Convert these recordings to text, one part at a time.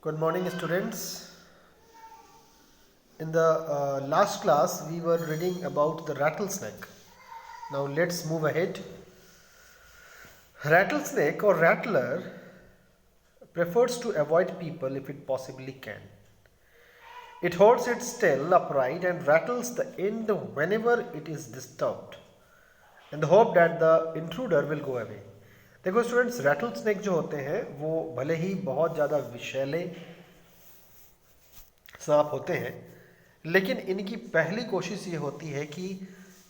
Good morning, students. In the last class, we were reading about the rattlesnake. Now, let's move ahead. Rattlesnake or rattler prefers to avoid people if it possibly can. It holds its tail upright and rattles the end whenever it is disturbed, in the hope that the intruder will go away. देखो students, rattle snake जो होते हैं वो भले ही बहुत ज़्यादा विषैले सांप होते हैं, लेकिन इनकी पहली कोशिश ये होती है कि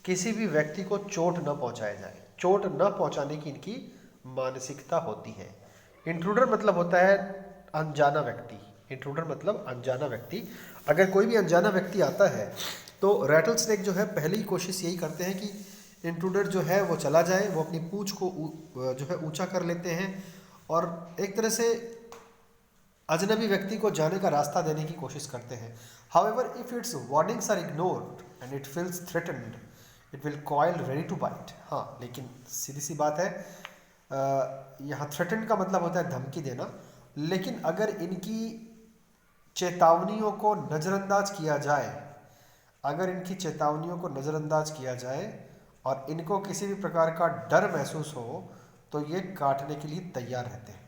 किसी भी व्यक्ति को चोट न पहुंचाया जाए। चोट न पहुंचाने की इनकी मानसिकता होती है। इंट्रूडर मतलब होता है अनजाना व्यक्ति। इंट्रूडर मतलब अनजाना व्यक्ति। अगर कोई भी अनजाना व्यक्ति आता है तो रैटल स्नेक जो है पहली कोशिश यही करते हैं कि इंट्रूडर जो है वो चला जाए। वो अपनी पूंछ को जो है ऊंचा कर लेते हैं और एक तरह से अजनबी व्यक्ति को जाने का रास्ता देने की कोशिश करते हैं। However if its warnings are ignored and it feels threatened, it will coil ready to bite. हाँ, लेकिन सीधी सी बात है, यहाँ थ्रेटन्ड का मतलब होता है धमकी देना। लेकिन अगर इनकी चेतावनियों को नज़रअंदाज किया जाए, अगर इनकी चेतावनियों को नज़रअंदाज किया जाए और इनको किसी भी प्रकार का डर महसूस हो तो ये काटने के लिए तैयार रहते हैं।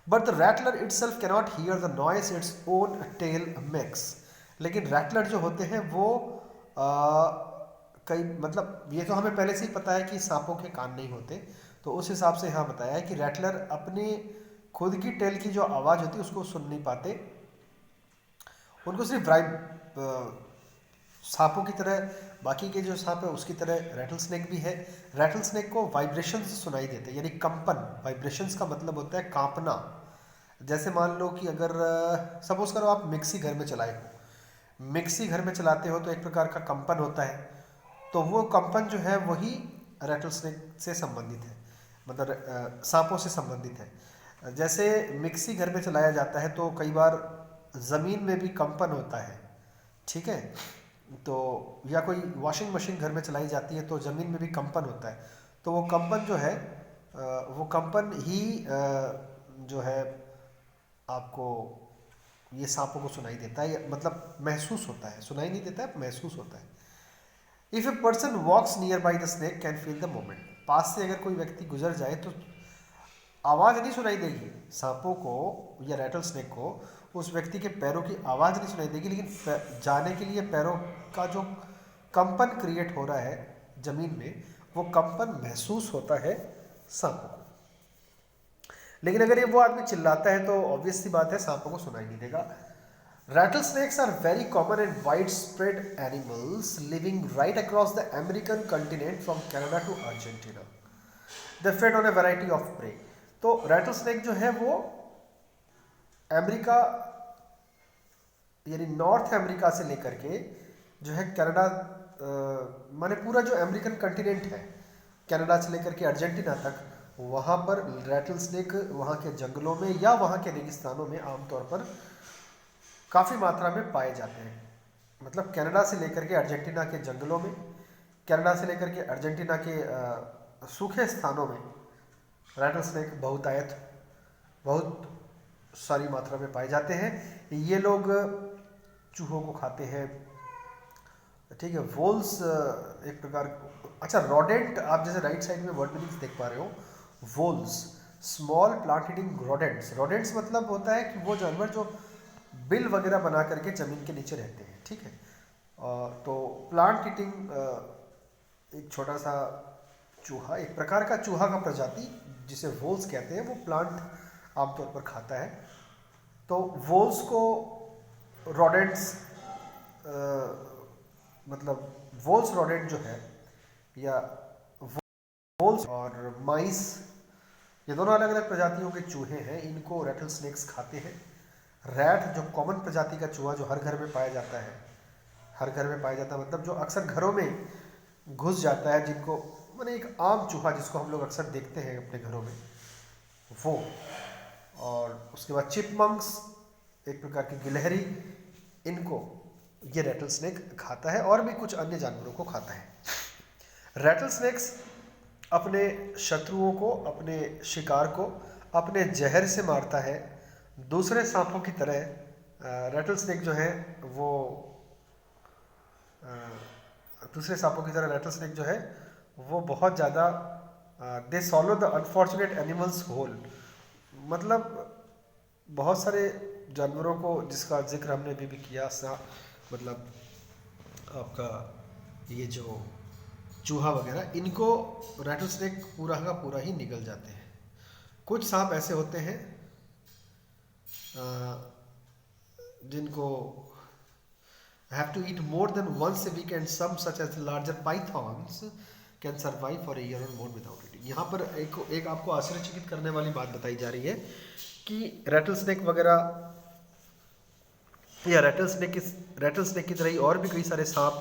But the rattler itself cannot hear the noise its own tail makes। लेकिन रैटलर जो होते हैं वो कई मतलब ये तो हमें पहले से ही पता है कि सांपों के कान नहीं होते, तो उस हिसाब से यहाँ बताया है कि रैटलर अपने खुद की टेल की जो आवाज़ होती है उसको सुन नहीं पाते। उनको सिर्फ सांपों की तरह, बाकी के जो सांप है उसकी तरह रैटल स्नेक भी है। रैटल स्नेक को वाइब्रेशंस सुनाई देते हैं, यानी कंपन। वाइब्रेशंस का मतलब होता है कांपना। जैसे मान लो कि अगर सपोज करो आप मिक्सी घर में चलाए हो, मिक्सी घर में चलाते हो तो एक प्रकार का कंपन होता है, तो वो कंपन जो है वही रैटल स्नेक से संबंधित है, मतलब सांपों से संबंधित है। जैसे मिक्सी घर में चलाया जाता है तो कई बार ज़मीन में भी कंपन होता है, ठीक है। तो या कोई वॉशिंग मशीन घर में चलाई जाती है तो ज़मीन में भी कंपन होता है। तो वो कंपन जो है वो कंपन ही जो है आपको ये सांपों को सुनाई देता है, मतलब महसूस होता है। सुनाई नहीं देता है, महसूस होता है। If a person walks near by the snake can feel the moment. पास से अगर कोई व्यक्ति गुजर जाए तो आवाज़ नहीं सुनाई देगी सांपों को या रैटल स्नेक को, उस व्यक्ति के पैरों की आवाज़ नहीं सुनाई देगी, लेकिन जाने के लिए पैरों का जो कंपन क्रिएट हो रहा है ज़मीन में, वो कंपन महसूस होता है सांपों को। लेकिन अगर ये वो आदमी चिल्लाता है तो ऑब्वियस सी बात है सांपों को सुनाई नहीं देगा। Rattle snakes are very common and wide spread animals living right across the American continent from Canada to Argentina. They fed on a variety of prey. तो रैटल स्नेक जो है वो अमेरिका यानी नॉर्थ अमेरिका से लेकर के जो है कनाडा, माने पूरा जो अमेरिकन कंटिनेंट है, कनाडा से लेकर के अर्जेंटीना तक, वहाँ पर रैटल स्नेक वहाँ के जंगलों में या वहाँ के रेगिस्तानों में आमतौर पर काफ़ी मात्रा में पाए जाते हैं। मतलब कनाडा से लेकर के अर्जेंटीना के जंगलों में, कनाडा से लेकर के अर्जेंटीना के सूखे स्थानों में रैटल स्नेक बहुतायत बहुत सारी मात्रा में पाए जाते हैं। ये लोग चूहों को खाते हैं, ठीक है। वोल्स एक प्रकार, अच्छा रोडेंट, आप जैसे राइट साइड में वर्ड मीनिंग्स देख पा रहे हो, voles small plant eating rodents. Rodents मतलब होता है कि वो जानवर जो बिल वगैरह बना करके ज़मीन के नीचे रहते हैं, ठीक है। तो प्लांट ईटिंग एक छोटा सा चूहा, एक प्रकार का चूहा का प्रजाति जिसे वोल्स कहते हैं, वो प्लांट आमतौर पर खाता है। तो वोल्स को रोडेंट्स मतलब वोल्स रोडेंट जो है या वोल्स और माइस, ये दोनों अलग अलग प्रजातियों के चूहे हैं, इनको रैटल स्नेक्स खाते हैं। रैट जो कॉमन प्रजाति का चूहा जो हर घर में पाया जाता है, हर घर में पाया जाता है मतलब जो अक्सर घरों में घुस जाता है, जिनको मैंने एक आम चूहा जिसको हम लोग अक्सर देखते हैं अपने घरों में, वो। और उसके बाद चिपमंक्स, एक प्रकार की गिलहरी, इनको ये रैटल स्नेक खाता है और भी कुछ अन्य जानवरों को खाता है। रैटल स्नेक्स अपने शत्रुओं को, अपने शिकार को अपने जहर से मारता है। दूसरे सांपों की तरह रेटल स्नेक जो है वो दूसरे सांपों की तरह रेटल स्नेक जो है वो बहुत ज़्यादा they swallow the unfortunate animals whole. मतलब बहुत सारे जानवरों को जिसका जिक्र हमने अभी भी किया मतलब आपका ये जो चूहा वगैरह, इनको रेटल स्नेक पूरा का पूरा ही निगल जाते हैं। कुछ सांप ऐसे होते हैं जिनको have to eat more than once a week and some such as larger pythons can survive for a year or more without eating। यहाँ पर एक आपको आश्चर्यचकित करने वाली बात बताई जा रही है कि रेटल स्नेक वगैरह या रेटल स्नेक की तरह ही और भी कई सारे सांप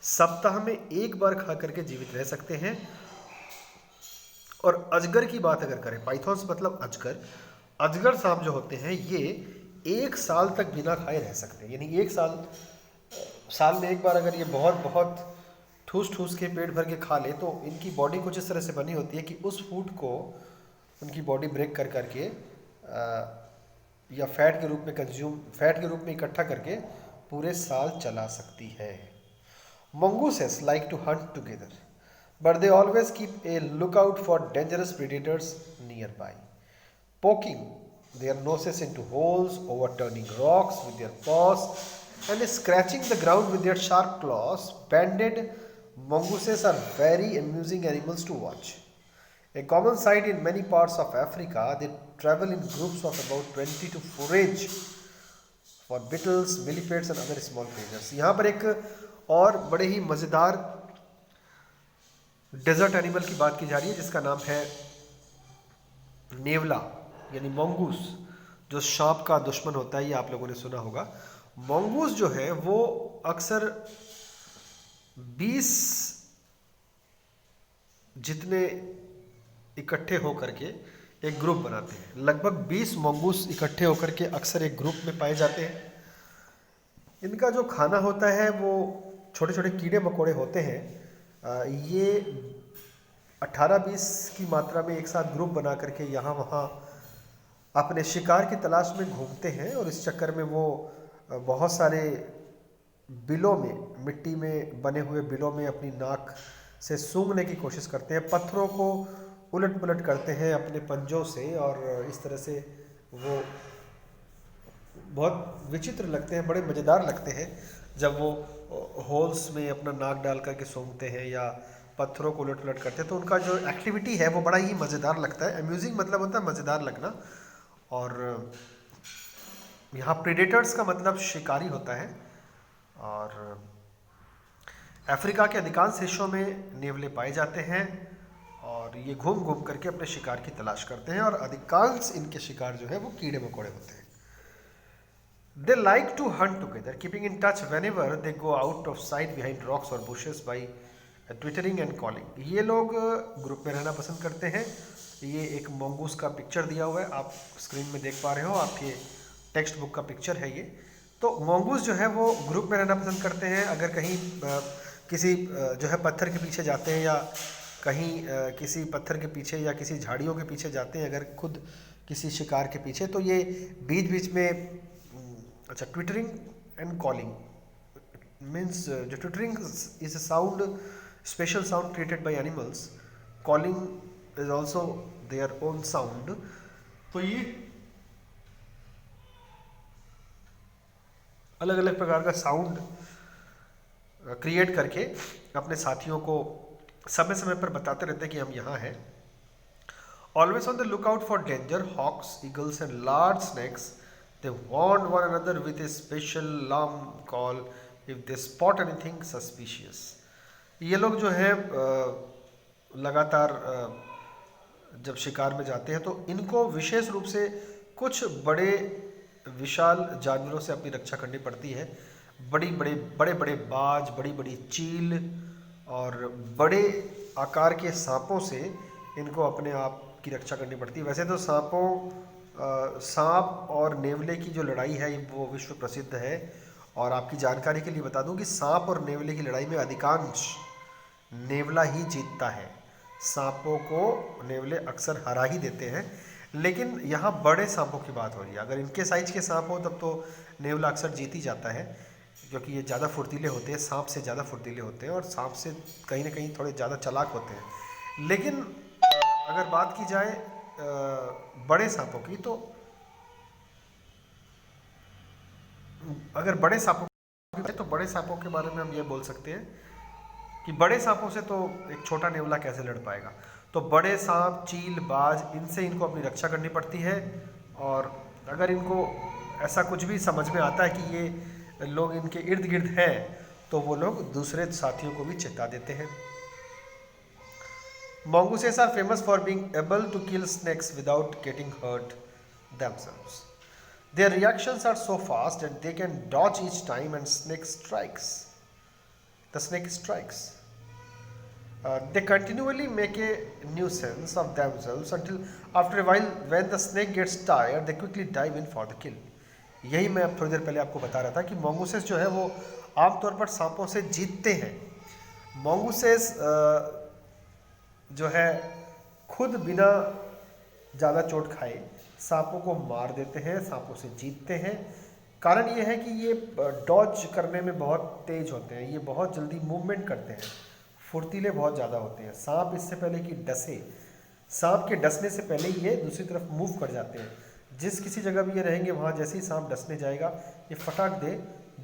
सप्ताह में एक बार खा करके जीवित रह सकते हैं। और अजगर की बात अगर करें, पाइथॉन्स मतलब अजगर सांप जो होते हैं ये 1 साल तक बिना खाए रह सकते हैं। यानी 1 साल में एक बार अगर ये बहुत ठूस ठूस के पेट भर के खा ले तो इनकी बॉडी कुछ इस तरह से बनी होती है कि उस फूड को उनकी बॉडी ब्रेक कर करके या फैट के रूप में इकट्ठा करके पूरे साल चला सकती है। Mongooses like to hunt together but they always keep a look out for dangerous predators near by, poking their noses into holes, overturning rocks with their paws, and scratching the ground with their sharp claws. Banded mongooses are very amusing animals to watch. A common sight in many parts of Africa, they travel in groups of about 20 to forage for beetles, millipedes and other small creatures. यहाँ पर एक और बड़े ही मज़ेदार desert animal की बात की जा रही है जिसका नाम है नेवला यानी मंगूस, जो सांप का दुश्मन होता है। ये आप लोगों ने सुना होगा। मंगूस जो है वो अक्सर 20 जितने इकट्ठे होकर के एक ग्रुप बनाते हैं। लगभग 20 मंगूस इकट्ठे होकर के अक्सर एक ग्रुप में पाए जाते हैं। इनका जो खाना होता है वो छोटे छोटे कीड़े मकोड़े होते हैं। ये 18-20 की मात्रा में एक साथ ग्रुप बना करके यहाँ वहाँ अपने शिकार की तलाश में घूमते हैं और इस चक्कर में वो बहुत सारे बिलों में, मिट्टी में बने हुए बिलों में अपनी नाक से सूंघने की कोशिश करते हैं, पत्थरों को उलट पुलट करते हैं अपने पंजों से और इस तरह से वो बहुत विचित्र लगते हैं, बड़े मज़ेदार लगते हैं जब वो होल्स में अपना नाक डाल करके सूंघते हैं या पत्थरों को उलट पुलट करते हैं। तो उनका जो एक्टिविटी है वो बड़ा ही मज़ेदार लगता है। अम्यूजिंग मतलब होता है मज़ेदार लगना। और यहाँ प्रेडेटर्स का मतलब शिकारी होता है। और अफ्रीका के अधिकांश हिस्सों में नेवले पाए जाते हैं और ये घूम घूम करके अपने शिकार की तलाश करते हैं और अधिकांश इनके शिकार जो है वो कीड़े मकोड़े होते हैं। They like to hunt together, keeping in touch whenever they go out of sight behind rocks or bushes by twittering and calling। ये लोग ग्रुप में रहना पसंद करते हैं। ये एक मंगूस का पिक्चर दिया हुआ है, आप स्क्रीन में देख पा रहे हो, आपके टेक्स्ट बुक का पिक्चर है ये। तो मंगूस जो है वो ग्रुप में रहना पसंद करते हैं। अगर कहीं किसी जो है पत्थर के पीछे जाते हैं या कहीं किसी पत्थर के पीछे या किसी झाड़ियों के पीछे जाते हैं, अगर खुद किसी शिकार के पीछे, तो ये बीच बीच में अच्छा ट्विटरिंग एंड कॉलिंग मीन्स जो twittering is a sound, special sound created by animals, calling is also their own sound. तो ये अलग अलग प्रकार का साउंड क्रिएट करके अपने साथियों को समय समय पर बताते रहते हैं कि हम यहाँ हैं। Always on the look out for danger, hawks, eagles and large snakes. They warn one another with a special alarm call if they spot anything suspicious। ये लोग जो है लगातार जब शिकार में जाते हैं तो इनको विशेष रूप से कुछ बड़े विशाल जानवरों से अपनी रक्षा करनी पड़ती है। बड़े बड़े बाज, बड़ी बड़ी चील और बड़े आकार के सांपों से इनको अपने आप की रक्षा करनी पड़ती है। वैसे तो सांप और नेवले की जो लड़ाई है वो विश्व प्रसिद्ध है। और आपकी जानकारी के लिए बता दूं कि सांप और नेवले की लड़ाई में अधिकांश नेवला ही जीतता है। सांपों को नेवले अक्सर हरा ही देते हैं। लेकिन यहाँ बड़े सांपों की बात हो रही है। अगर इनके साइज के सांप हो तब तो नेवला अक्सर जीत ही जाता है, क्योंकि ये ज़्यादा फुर्तीले होते हैं, सांप से ज़्यादा फुर्तीले होते हैं और सांप से कहीं ना कहीं थोड़े ज़्यादा चालाक होते हैं। लेकिन अगर बात की जाए बड़े सांपों की, तो अगर बड़े सांपों तो बड़े सांपों के बारे में हम ये बोल सकते हैं कि बड़े सांपों से तो एक छोटा नेवला कैसे लड़ पाएगा। तो बड़े सांप, चील, बाज, इनसे इनको अपनी रक्षा करनी पड़ती है। और अगर इनको ऐसा कुछ भी समझ में आता है कि ये लोग इनके इर्द गिर्द हैं, तो वो लोग दूसरे साथियों को भी चेता देते हैं। Mongooses are famous for being able to kill snakes without getting hurt themselves. Their reactions are so fast that they can dodge each time and snake strikes. The snake strikes. They continually make a nuisance of themselves until after a while when the snake gets tired they quickly dive in for the kill. यही मैं अब थोड़ी देर पहले आपको बता रहा था कि मोंगूसेस जो है वो आमतौर पर सांपों से जीतते हैं। मोंगूसेस जो है खुद बिना ज़्यादा चोट खाए सांपों को मार देते हैं, सांपों से जीतते हैं। कारण ये है कि ये डॉज करने में बहुत तेज होते हैं, ये बहुत जल्दी मूवमेंट करते हैं, फुर्तीले बहुत ज़्यादा होते हैं। सांप इससे पहले कि डसे, सांप के डसने से पहले ही ये दूसरी तरफ मूव कर जाते हैं। जिस किसी जगह भी ये रहेंगे वहाँ जैसे ही सांप डसने जाएगा ये फटाक दे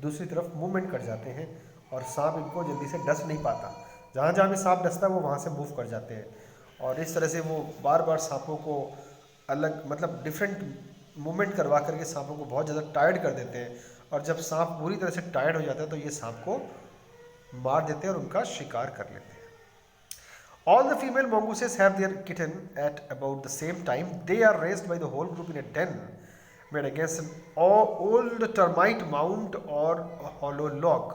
दूसरी तरफ मूवमेंट कर जाते हैं और सांप इनको जल्दी से डस नहीं पाता। जहाँ जहाँ भी सांप डसता है वो वहाँ से मूव कर जाते हैं और इस तरह से वो बार बार सांपों को अलग मतलब डिफरेंट मूवमेंट करवा करके सांपों को बहुत ज़्यादा टायर्ड कर देते हैं। और जब सांप पूरी तरह से टायर्ड हो जाता है तो ये सांप को मार देते हैं और उनका शिकार कर लेते हैं। All the female mongooses have their kitten at about the same time. They are raised by the whole group in a den made against an old termite mound or a hollow log.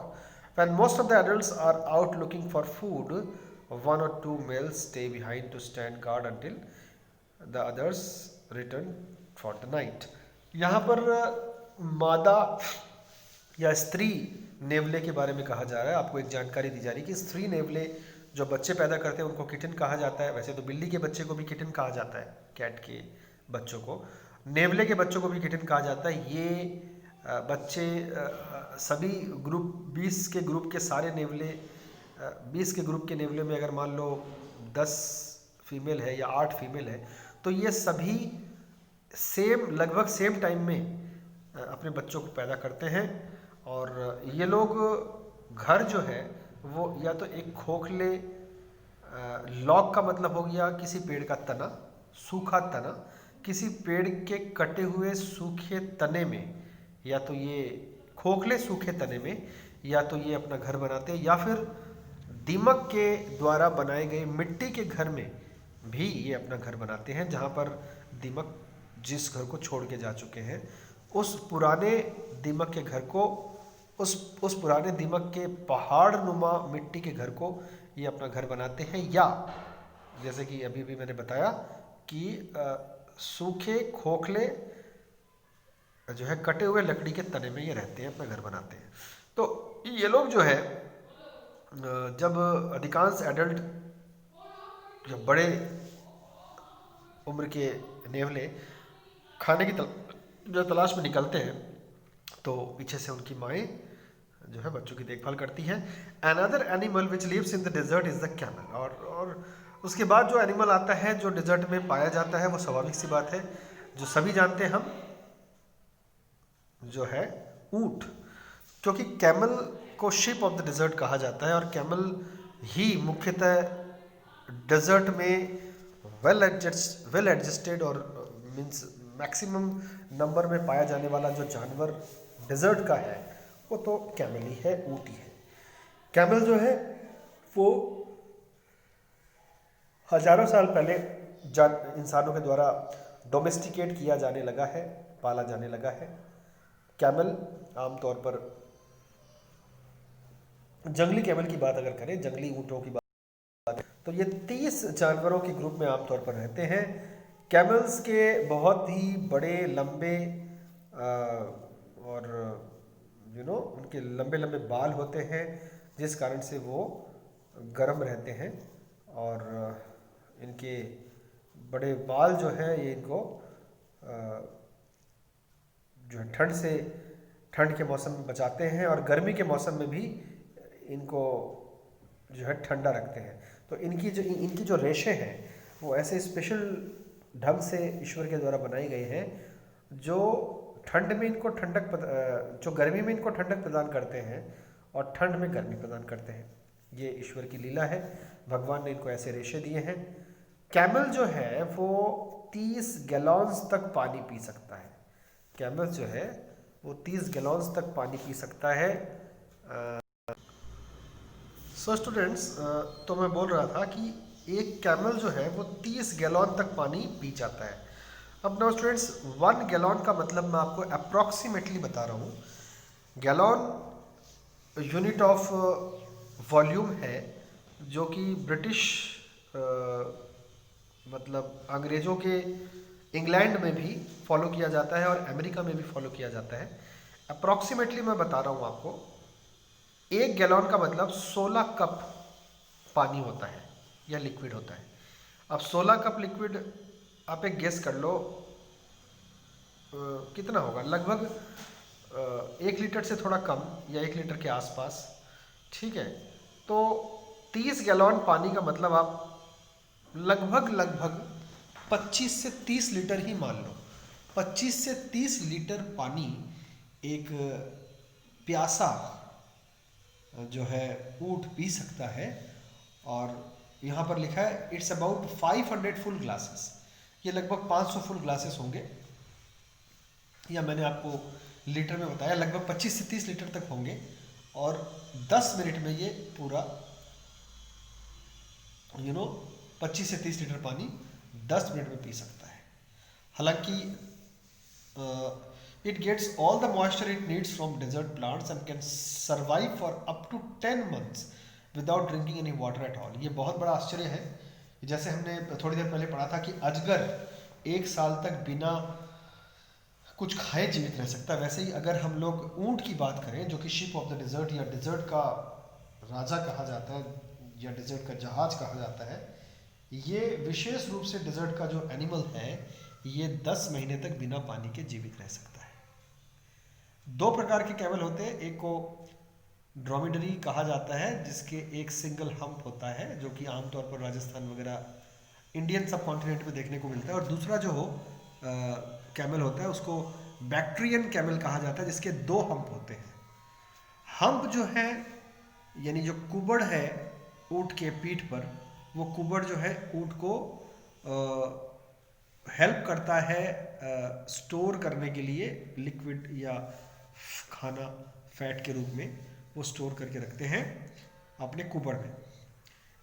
When most of the adults are out looking for food, one or two males stay behind to stand guard until the others return for the night. यहाँ पर मादा या स्त्री नेवले के बारे में कहा जा रहा है। आपको एक जानकारी दी जा रही है कि स्त्री नेवले जो बच्चे पैदा करते हैं उनको किटन कहा जाता है। वैसे तो बिल्ली के बच्चे को भी किटन कहा जाता है, कैट के बच्चों को। नेवले के बच्चों को भी किटन कहा जाता है। ये बच्चे सभी ग्रुप 20 के ग्रुप के सारे नेवले 20 के ग्रुप के नेवले में अगर मान लो 10 फीमेल है या 8 फीमेल है तो ये सभी लगभग सेम टाइम में अपने बच्चों को पैदा करते हैं। और ये लोग घर जो है वो या तो एक खोखले लॉग का मतलब हो गया किसी पेड़ का तना, सूखा तना, किसी पेड़ के कटे हुए सूखे तने में, या तो ये खोखले सूखे तने में या तो ये अपना घर बनाते हैं, या फिर दीमक के द्वारा बनाए गए मिट्टी के घर में भी ये अपना घर बनाते हैं। जहाँ पर दीमक जिस घर को छोड़ के जा चुके हैं उस पुराने दीमक के घर को, उस पुराने दीमक के पहाड़ नुमा मिट्टी के घर को ये अपना घर बनाते हैं। या जैसे कि अभी भी मैंने बताया कि सूखे खोखले जो है कटे हुए लकड़ी के तने में ये रहते हैं, अपना घर बनाते हैं। तो ये लोग जो है जब अधिकांश एडल्ट जब बड़े उम्र के नेवले खाने की जो तलाश में निकलते हैं तो पीछे से उनकी माएँ जो है बच्चों की देखभाल करती हैं। Another animal which lives in the desert is the camel. और उसके बाद जो एनिमल आता है जो डेजर्ट में पाया जाता है वो स्वाभाविक सी बात है जो सभी जानते हैं हम, जो है ऊँट। क्योंकि कैमल को शिप ऑफ द डेजर्ट कहा जाता है और कैमल ही मुख्यतः डेजर्ट में वेल एडजस्टेड और मीन्स मैक्सिमम नंबर में पाया जाने वाला जो जानवर डेजर्ट का है वो तो कैमल ही है, ऊँट ही है। कैमल जो है वो हजारों साल पहले इंसानों के द्वारा डोमेस्टिकेट किया जाने लगा है, पाला जाने लगा है। कैमल आमतौर पर जंगली कैमल की बात अगर करें, जंगली ऊँटों की बात, तो ये 30 जानवरों के ग्रुप में आमतौर पर रहते हैं। कैमल्स के बहुत ही बड़े लंबे और उनके लंबे लंबे बाल होते हैं जिस कारण से वो गर्म रहते हैं और इनके बड़े बाल जो है ये इनको जो है ठंड के मौसम में बचाते हैं, और गर्मी के मौसम में भी इनको जो है ठंडा रखते हैं। तो इनकी जो रेशे हैं वो ऐसे स्पेशल ढंग से ईश्वर के द्वारा बनाई गई हैं जो ठंड में इनको जो गर्मी में इनको ठंडक प्रदान करते हैं और ठंड में गर्मी प्रदान करते हैं। ये ईश्वर की लीला है, भगवान ने इनको ऐसे रेशे दिए हैं। कैमल जो है वो 30 गैलॉन्स तक पानी पी सकता है। कैमल जो है वो 30 गैलॉन्स तक पानी पी सकता है। सो स्टूडेंट्स, तो मैं बोल रहा था कि एक कैमल जो है वो 30 गैलॉन तक पानी पी जाता है। अब नाउ स्टूडेंट्स, 1 गैलॉन का मतलब मैं आपको अप्रॉक्सीमेटली बता रहा हूँ। गैलॉन यूनिट ऑफ वॉल्यूम है जो कि ब्रिटिश मतलब अंग्रेज़ों के इंग्लैंड में भी फॉलो किया जाता है और अमेरिका में भी फॉलो किया जाता है। अप्रॉक्सीमेटली मैं बता रहा हूँ आपको, 1 गैलॉन का मतलब 16 कप पानी होता है या लिक्विड होता है। अब 16 कप लिक्विड आप एक गेस कर लो कितना होगा, लगभग 1 लीटर से थोड़ा कम या 1 लीटर के आसपास, ठीक है। तो 30 गैलॉन पानी का मतलब आप लगभग 25 से 30 लीटर ही मान लो। 25 से 30 लीटर पानी एक प्यासा जो है ऊंट पी सकता है। और यहाँ पर लिखा है इट्स अबाउट 500 फुल ग्लासेस। ये लगभग 500 फुल ग्लासेस होंगे, या मैंने आपको लीटर में बताया लगभग 25 से 30 लीटर तक होंगे। और 10 मिनट में ये पूरा 25 से 30 लीटर पानी 10 मिनट में पी सकता है। हालांकि it gets all the moisture it needs from desert plants and can survive for up to 10 months without drinking any water at all। ये बहुत बड़ा आश्चर्य है। जैसे हमने थोड़ी देर पहले पढ़ा था कि अजगर 1 साल तक बिना कुछ खाए जीवित रह सकता है, वैसे ही अगर हम लोग ऊंट की बात करें जो कि शिप ऑफ द डिजर्ट या डिजर्ट का राजा कहा जाता है या डिजर्ट का जहाज कहा जाता है, ये विशेष रूप से डिजर्ट का जो एनिमल है ये 10 महीने तक बिना पानी के जीवित रह सकता है। 2 प्रकार के कैमल होते हैं, एक को ड्रोमेडरी कहा जाता है जिसके एक सिंगल हम्प होता है जो कि आमतौर पर राजस्थान वगैरह इंडियन सब कॉन्टिनेंट में देखने को मिलता है, और दूसरा जो कैमल होता है उसको बैक्ट्रियन कैमल कहा जाता है जिसके 2 हम्प होते हैं। हम्प जो है यानी जो कुबड़ है ऊंट के पीठ पर, वो कुबड़ जो है ऊंट को हेल्प करता है स्टोर करने के लिए लिक्विड या खाना फैट के रूप में वो स्टोर करके रखते हैं अपने कुबड़ में।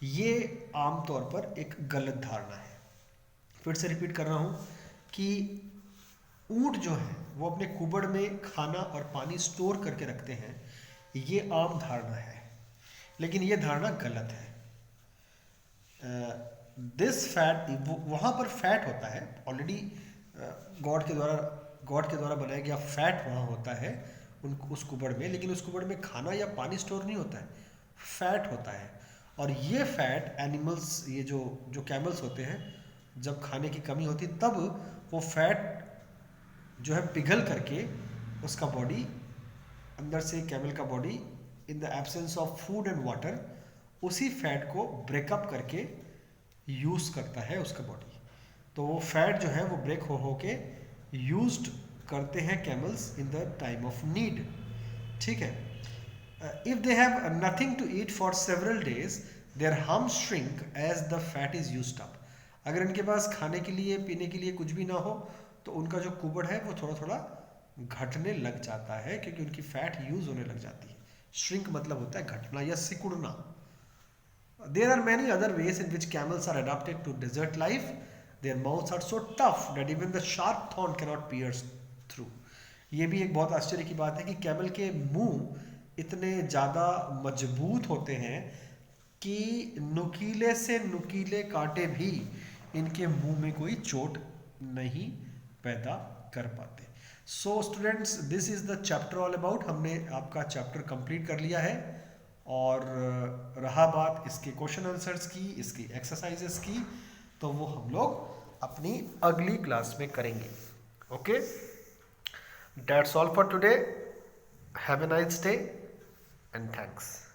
ये आमतौर पर एक गलत धारणा है। फिर से रिपीट कर रहा हूँ कि ऊंट जो है वो अपने कुबड़ में खाना और पानी स्टोर करके रखते हैं, ये आम धारणा है, लेकिन ये धारणा गलत है। दिस फैट, वहाँ पर फैट होता है ऑलरेडी, गॉड के द्वारा बनाया गया फैट वहाँ होता है उस कुबड़ में, लेकिन उस कुबड़ में खाना या पानी स्टोर नहीं होता है, फैट होता है। और ये फैट एनिमल्स, ये जो कैमल्स होते हैं, जब खाने की कमी होती तब वो फैट जो है पिघल करके उसका बॉडी अंदर से, कैमल का body in the absence of food and water उसी फैट को ब्रेकअप करके यूज़ करता है उसका बॉडी। तो वो फैट जो है वो ब्रेक हो के यूज्ड करते हैं camels in the time of need, ठीक है। If they have nothing to eat for several days their humps shrink as the fat is used up. अगर इनके पास खाने के लिए पीने के लिए कुछ भी ना हो तो उनका जो कुबड़ है वो थोड़ा थोड़ा घटने लग जाता है क्योंकि उनकी फैट यूज होने लग जाती है। श्रिंक मतलब होता है घटना या सिकुड़ना। There are many other ways in which camels are adapted to desert life. Their mouths are so tough that even the sharp thorn cannot pierce through. ये भी एक बहुत आश्चर्य की बात है कि कैमल के मुंह इतने ज़्यादा मजबूत होते हैं कि नुकीले से नुकीले कांटे भी इनके मुंह में कोई चोट नहीं पैदा कर पाते। So students, this is the chapter all about. हमने आपका चैप्टर कंप्लीट कर लिया है, और रहा बात इसके क्वेश्चन आंसर्स की, इसकी एक्सरसाइजेस की, तो वो हम लोग अपनी अगली क्लास में करेंगे। Okay, that's all for today. Have a nice day and thanks.